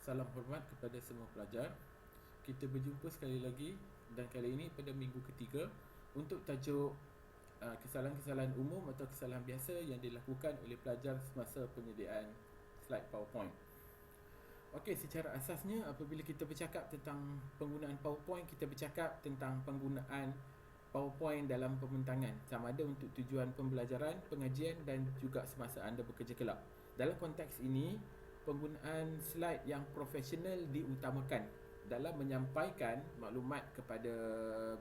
Salam hormat kepada semua pelajar. Kita berjumpa sekali lagi dan kali ini pada minggu ketiga untuk tajuk kesalahan-kesalahan umum atau kesalahan biasa yang dilakukan oleh pelajar semasa penyediaan slide PowerPoint. Okey, secara asasnya apabila kita bercakap tentang penggunaan PowerPoint, kita bercakap tentang penggunaan PowerPoint dalam pembentangan, sama ada untuk tujuan pembelajaran, pengajian dan juga semasa anda bekerja kelab. Dalam konteks ini, penggunaan slide yang profesional diutamakan dalam menyampaikan maklumat kepada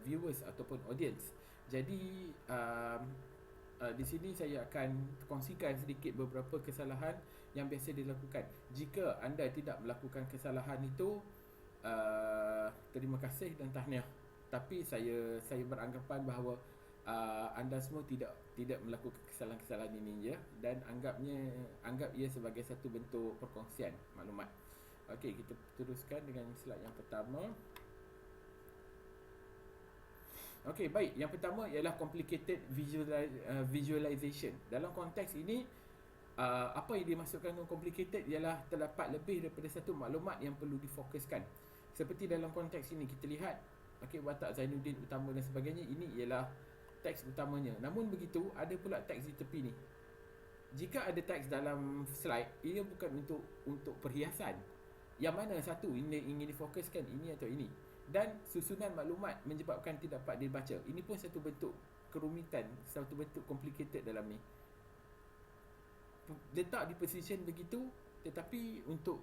viewers ataupun audience. Jadi di sini saya akan kongsikan sedikit beberapa kesalahan yang biasa dilakukan. Jika anda tidak melakukan kesalahan itu, terima kasih dan tahniah. Tapi saya beranggapan bahawa anda semua tidak melakukan kesalahan-kesalahan ini ya, dan anggap ia sebagai satu bentuk perkongsian maklumat. Okey, kita teruskan dengan slide yang pertama. Okey, baik. Yang pertama ialah complicated visualization. Dalam konteks ini, apa yang dimaksudkan dengan complicated ialah terdapat lebih daripada satu maklumat yang perlu difokuskan. Seperti dalam konteks ini kita lihat, okey, watak Zainuddin utama dan sebagainya, ini ialah teks utamanya. Namun begitu, ada pula teks di tepi ni. Jika ada teks dalam slide, ia bukan untuk perhiasan. Yang mana satu ini ingin difokuskan, ini atau ini. Dan susunan maklumat menyebabkan tidak dapat dibaca. Ini pun satu bentuk kerumitan, satu bentuk complicated dalam ni. Letak di position begitu, tetapi untuk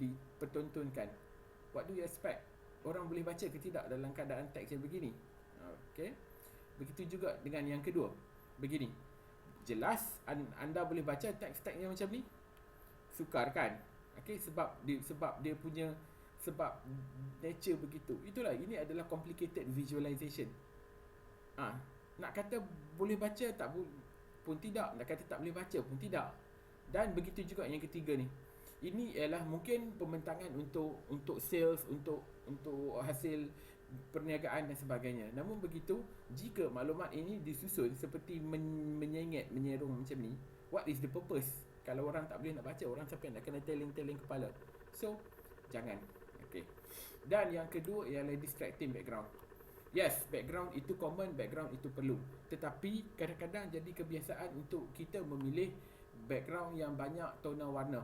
dipertontonkan. What do you expect? Orang boleh baca ke tidak dalam keadaan teks yang begini? Okey. Begitu juga dengan yang kedua. Begini. Jelas anda boleh baca teks-teks yang macam ni? Sukar kan? Okey, sebab dia punya sebab nature begitu. Itulah, ini adalah complicated visualization. Nak kata boleh baca pun tidak, nak kata tak boleh baca pun tidak. Dan begitu juga yang ketiga ni. Ini ialah mungkin pembentangan untuk sales, untuk hasil perniagaan dan sebagainya. Namun begitu, jika maklumat ini disusun seperti menyerong macam ni, what is the purpose? Kalau orang tak boleh nak baca, orang sampai nak kena teling-teling kepala. So, jangan. Okay. Dan yang kedua ialah distracting background. Yes, background itu common, background itu perlu. Tetapi kadang-kadang jadi kebiasaan untuk kita memilih background yang banyak tona warna.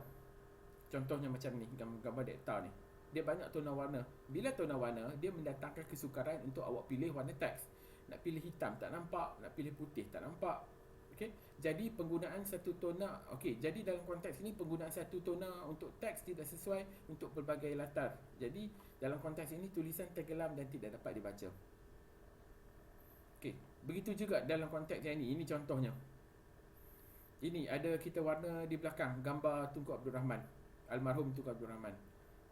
Contohnya macam ni, gambar data ni. Dia banyak tona warna. Bila tona warna, dia mendatangkan kesukaran untuk awak pilih warna teks. Nak pilih hitam tak nampak, nak pilih putih tak nampak. Okey. Jadi penggunaan satu tona, okey, jadi dalam konteks ini penggunaan satu tona untuk teks tidak sesuai untuk pelbagai latar. Jadi dalam konteks ini tulisan tenggelam dan tidak dapat dibaca. Okey, begitu juga dalam konteks yang ini contohnya. Ini ada kita warna di belakang gambar Tunku Abdul Rahman, almarhum Tunku Abdul Rahman.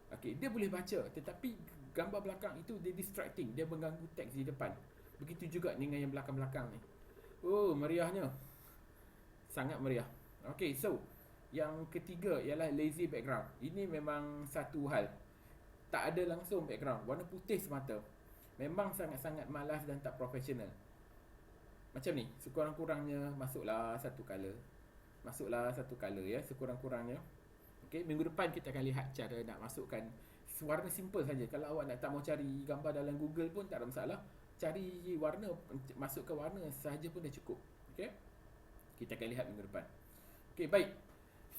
Okey, dia boleh baca, tetapi gambar belakang itu dia distracting, dia mengganggu teks di depan. Begitu juga dengan yang belakang-belakang ni. Oh, meriahnya. Sangat meriah. Okey, so yang ketiga ialah lazy background. Ini memang satu hal. Tak ada langsung background, warna putih semata. Memang sangat-sangat malas dan tak profesional. Macam ni, sekurang-kurangnya masuklah satu color. Masuklah satu color ya, sekurang-kurangnya. Okey, minggu depan kita akan lihat cara nak masukkan warna simple saja. Kalau awak nak tak mau cari gambar dalam Google pun tak ada masalah. Cari warna, masukkan warna sahaja pun dah cukup. Okey. Kita akan lihat minggu depan. Okey, baik.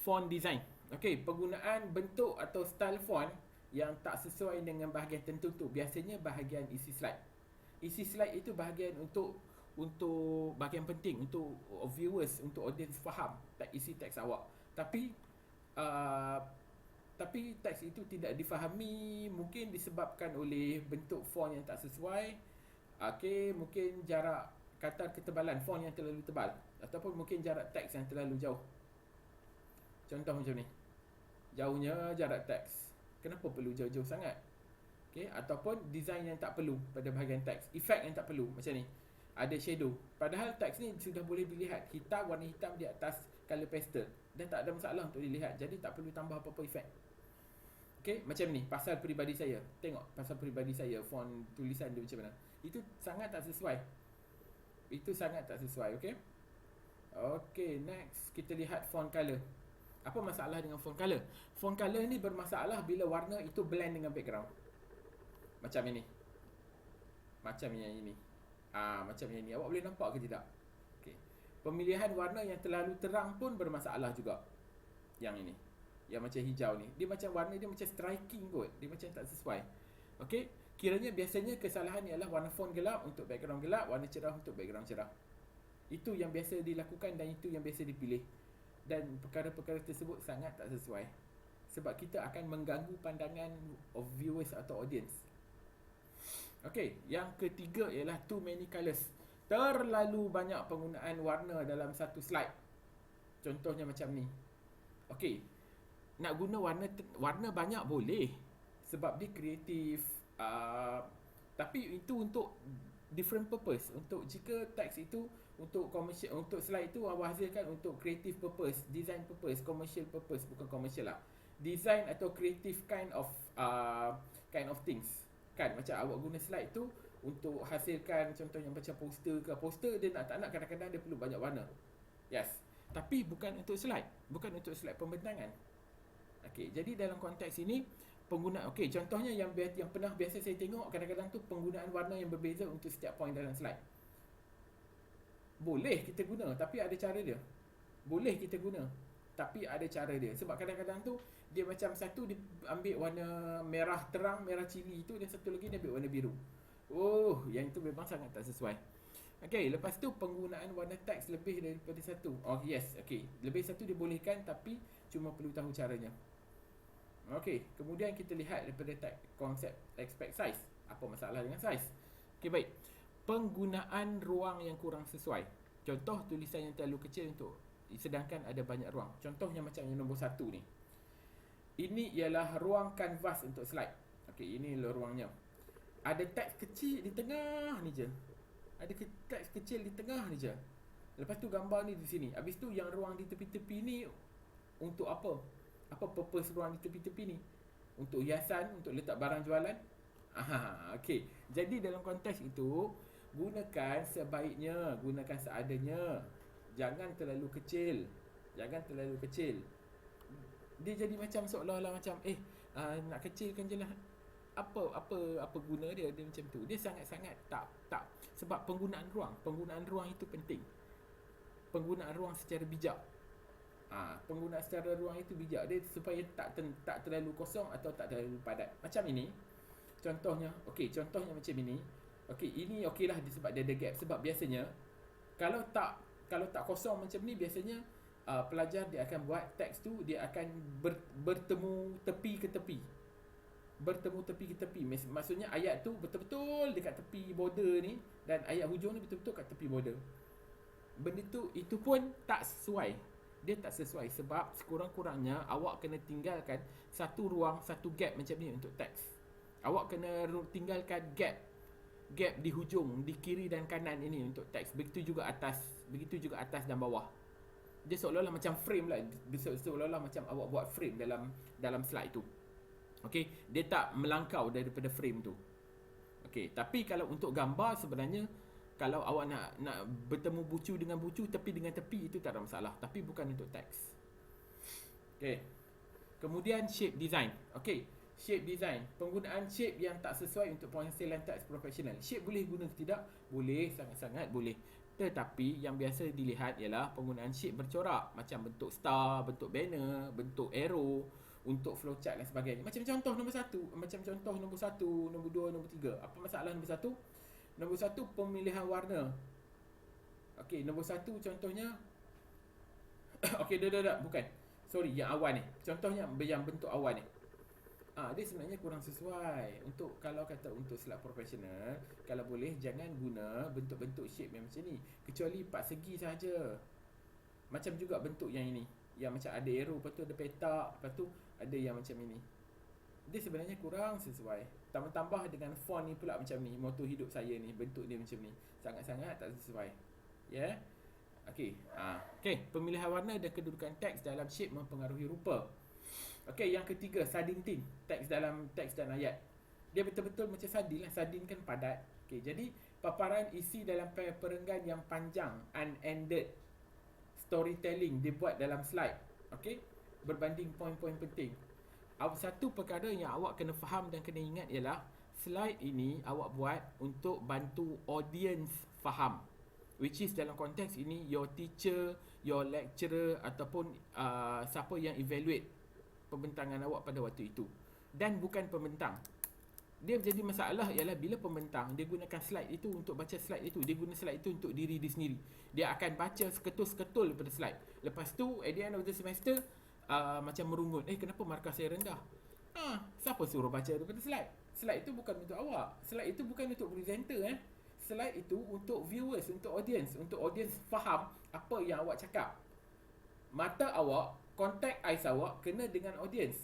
Font design. Okey, penggunaan bentuk atau style font yang tak sesuai dengan bahagian tertentu. Biasanya bahagian isi slide. Isi slide itu bahagian untuk bahagian penting untuk viewers, untuk audience faham isi teks awak. Tapi teks itu tidak difahami, mungkin disebabkan oleh bentuk font yang tak sesuai. Okey, mungkin jarak kata ketebalan font yang terlalu tebal, ataupun mungkin jarak teks yang terlalu jauh. Contoh macam ni. Jauhnya jarak teks. Kenapa perlu jauh-jauh sangat? Okey, ataupun design yang tak perlu pada bahagian teks, efek yang tak perlu macam ni. Ada shadow. Padahal teks ni sudah boleh dilihat hitam, warna hitam di atas color pastel dan tak ada masalah untuk dilihat. Jadi tak perlu tambah apa-apa efek. Okey, macam ni pasal peribadi saya. Tengok pasal peribadi saya, font tulisan dia macam mana. Itu sangat tak sesuai. Itu sangat tak sesuai, okey? Okey, next kita lihat font color. Apa masalah dengan font color? Font color ni bermasalah bila warna itu blend dengan background. Macam ini. Macam yang ini. Macam yang ini. Awak boleh nampak ke tidak? Okay. Pemilihan warna yang terlalu terang pun bermasalah juga. Yang ini. Yang macam hijau ni. Dia macam warna dia macam striking kot. Dia macam tak sesuai. Okey. Kiranya biasanya kesalahan ialah warna font gelap untuk background gelap, warna cerah untuk background cerah. Itu yang biasa dilakukan dan itu yang biasa dipilih. Dan perkara-perkara tersebut sangat tak sesuai. Sebab kita akan mengganggu pandangan of viewers atau audience. Okey, yang ketiga ialah too many colours. Terlalu banyak penggunaan warna dalam satu slide. Contohnya macam ni. Okey, nak guna warna banyak boleh. Sebab dia kreatif. Tapi itu untuk different purpose. Untuk jika teks itu untuk commercial, untuk slide itu awak hasilkan untuk creative purpose, design purpose, commercial purpose, bukan commercial lah. Design atau creative kind of things. Kan macam awak guna slide tu untuk hasilkan contohnya macam poster ke. Poster dia tak nak kadang-kadang dia perlu banyak warna. Yes. Tapi bukan untuk slide, bukan untuk slide pembentangan. Okey, jadi dalam konteks ini contohnya yang pernah biasa saya tengok kadang-kadang tu penggunaan warna yang berbeza untuk setiap point dalam slide. Boleh kita guna, tapi ada cara dia. Boleh kita guna, tapi ada cara dia. Sebab kadang-kadang tu dia macam satu dia ambil warna merah terang, merah cili tu, dan satu lagi dia ambil warna biru. Yang itu memang sangat tak sesuai. Okey, lepas tu penggunaan warna teks lebih daripada satu. Lebih satu dibolehkan tapi cuma perlu tahu caranya. Okey, kemudian kita lihat daripada konsep expect size. Apa masalah dengan size? Okey, baik. Penggunaan ruang yang kurang sesuai. Contoh tulisan yang terlalu kecil sedangkan ada banyak ruang. Contohnya macam yang nombor 1 ni. Ini ialah ruang kanvas untuk slide. Okey, ini adalah ruangnya. Ada teks kecil di tengah ni je. Ada teks kecil di tengah ni je. Lepas tu gambar ni di sini. Habis tu yang ruang di tepi-tepi ni untuk apa? Apa purpose ruang di tepi-tepi ni? Untuk hiasan, untuk letak barang jualan? Okey. Jadi dalam konteks itu, gunakan sebaiknya, gunakan seadanya. Jangan terlalu kecil. Jangan terlalu kecil. Dia jadi macam seolah-olah macam nak kecilkan je lah. Apa guna dia macam tu. Dia sangat-sangat tak sebab penggunaan ruang itu penting. Penggunaan ruang secara bijak. Penggunaan secara ruang itu bijak dia supaya tak terlalu kosong atau tak terlalu padat. Macam ini. Contohnya macam ini. Ini okeylah sebab dia ada gap. Sebab biasanya kalau tak kosong macam ni, biasanya pelajar dia akan buat teks tu, dia akan bertemu tepi ke tepi. Bertemu tepi ke tepi. Maksudnya ayat tu betul-betul dekat tepi border ni dan ayat hujung ni betul-betul kat tepi border. Benda tu itu pun tak sesuai. Dia tak sesuai sebab sekurang-kurangnya awak kena tinggalkan satu ruang, satu gap macam ni untuk teks. Awak kena tinggalkan gap di hujung, di kiri dan kanan ini untuk teks. Begitu juga atas dan bawah. Dia seolah-olah macam frame lah. Seolah-olah macam awak buat frame dalam slide tu. Okey, dia tak melangkau daripada frame tu. Okey, tapi kalau untuk gambar sebenarnya kalau awak nak bertemu bucu dengan bucu, tepi dengan tepi, itu tak ada masalah. Tapi bukan untuk teks. Okey. Kemudian shape design. Okey, shape design. Penggunaan shape yang tak sesuai untuk penghasilan teks profesional. Shape boleh guna ke tidak? Boleh, sangat-sangat boleh. Tetapi yang biasa dilihat ialah penggunaan shape bercorak. Macam bentuk star, bentuk banner, bentuk arrow, untuk flowchart dan sebagainya. Macam contoh nombor 1. Nombor 2, nombor 3. Apa masalah nombor 1? Nombor 1, pemilihan warna. Okey, nombor 1 contohnya okey, bukan. Sorry, yang awal ni. Contohnya yang bentuk awal ni. Dia sebenarnya kurang sesuai. Kalau untuk slide profesional, kalau boleh jangan guna bentuk-bentuk shape yang macam ni. Kecuali 4 segi saja. Macam juga bentuk yang ini. Yang macam ada arrow, lepas tu ada petak, lepas tu ada yang macam ini. Dia sebenarnya kurang sesuai. Tambah dengan font ni pula macam ni. Moto hidup saya ni, bentuk dia macam ni. Sangat-sangat tak sesuai. Ya. Okey. Pemilihan warna dan kedudukan teks dalam shape mempengaruhi rupa. Okey, yang ketiga, sardine tin. Teks dan ayat. Dia betul-betul macam sardin lah. Sardin kan padat. Okey, jadi paparan isi dalam perenggan yang panjang, unended storytelling dibuat dalam slide. Okey. berbanding poin-poin penting. Satu perkara yang awak kena faham dan kena ingat ialah slide ini awak buat untuk bantu audience faham, which is dalam konteks ini your teacher, your lecturer ataupun siapa yang evaluate pembentangan awak pada waktu itu, dan bukan pembentang. Dia jadi masalah ialah bila pembentang dia gunakan slide itu untuk baca slide itu, dia guna slide itu untuk diri dia sendiri. Dia akan baca seketul-seketul daripada slide. Lepas tu at the end of the semester macam merungut, kenapa markah saya rendah? Siapa suruh baca daripada slide? Slide itu bukan untuk awak. Slide itu bukan untuk presenter. Slide itu untuk viewers, untuk audience faham apa yang awak cakap. Mata awak, contact eyes awak kena dengan audience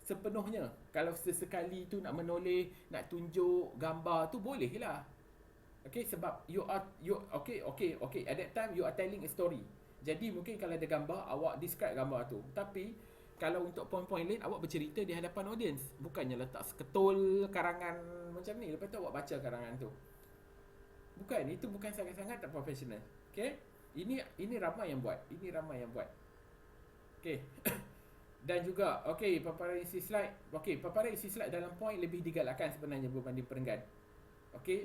sepenuhnya. Kalau sesekali tu nak menoleh, nak tunjuk gambar tu boleh lah. Okay, sebab you okay, at that time you are telling a story. Jadi mungkin kalau ada gambar, awak describe gambar tu. Tapi kalau untuk poin-poin lain, awak bercerita di hadapan audience. Bukannya letak seketul karangan macam ni, lepas tu awak baca karangan tu. Bukan, itu bukan sangat-sangat tak profesional. Okay, ini ramai yang buat. Okay. Dan juga, paparan isi slide. Paparan isi slide dalam poin lebih digalakkan sebenarnya berbanding perenggan.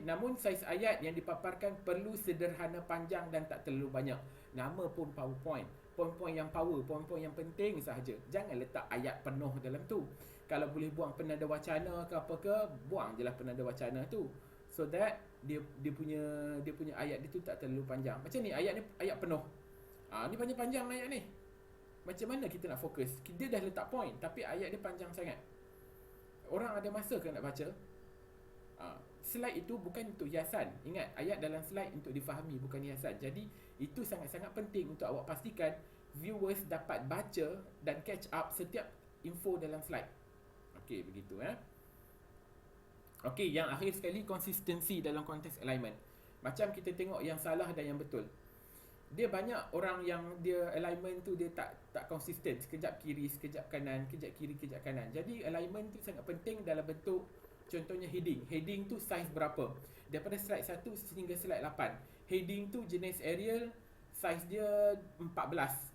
Namun saiz ayat yang dipaparkan perlu sederhana, panjang dan tak terlalu banyak. Nama pun PowerPoint. Poin-poin yang power, poin-poin yang penting sahaja. Jangan letak ayat penuh dalam tu. Kalau boleh buang penanda wacana ke apa ke, buang je lah penanda wacana tu. So that dia punya ayat dia tu tak terlalu panjang. Macam ni, ayat ni ayat penuh. Ni panjang-panjang ayat ni. Macam mana kita nak fokus? Dia dah letak point tapi ayat dia panjang sangat. Orang ada masa ke nak baca? Slide itu bukan untuk hiasan. Ingat, ayat dalam slide untuk difahami, bukan hiasan. Jadi itu sangat-sangat penting untuk awak pastikan viewers dapat baca dan catch up setiap info dalam slide. Begitu yang akhir sekali, konsistensi dalam konteks alignment. Macam kita tengok yang salah dan yang betul. Dia banyak orang yang dia alignment tu dia tak konsisten. Sekejap kiri, sekejap kanan, kejap kiri, kejap kanan. Jadi alignment tu sangat penting dalam bentuk, contohnya heading. Heading tu saiz berapa? Daripada slide 1 sehingga slide 8. Heading tu jenis Arial, saiz dia 14.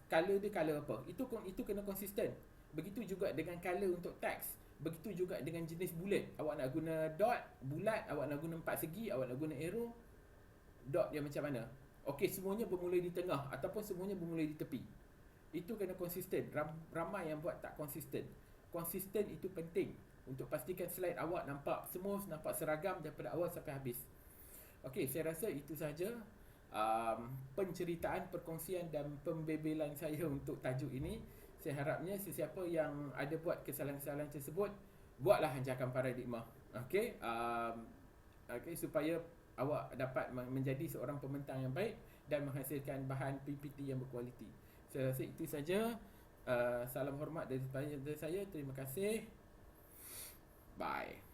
Color dia color apa? Itu kena konsisten. Begitu juga dengan color untuk teks. Begitu juga dengan jenis bullet. Awak nak guna dot, bulat, awak nak guna 4 segi, awak nak guna arrow, dot dia macam mana? Semuanya bermula di tengah ataupun semuanya bermula di tepi. Itu kena konsisten. Ramai yang buat tak konsisten. Konsisten itu penting untuk pastikan slide awak nampak smooth, nampak seragam daripada awal sampai habis. Saya rasa itu sahaja penceritaan, perkongsian dan pembebelan saya untuk tajuk ini. Saya harapnya sesiapa yang ada buat kesalahan-kesalahan tersebut, buatlah hancarkan paradigma. Supaya awak dapat menjadi seorang pembentang yang baik dan menghasilkan bahan PPT yang berkualiti. Saya rasa itu saja. Salam hormat dari saya. Terima kasih. Bye.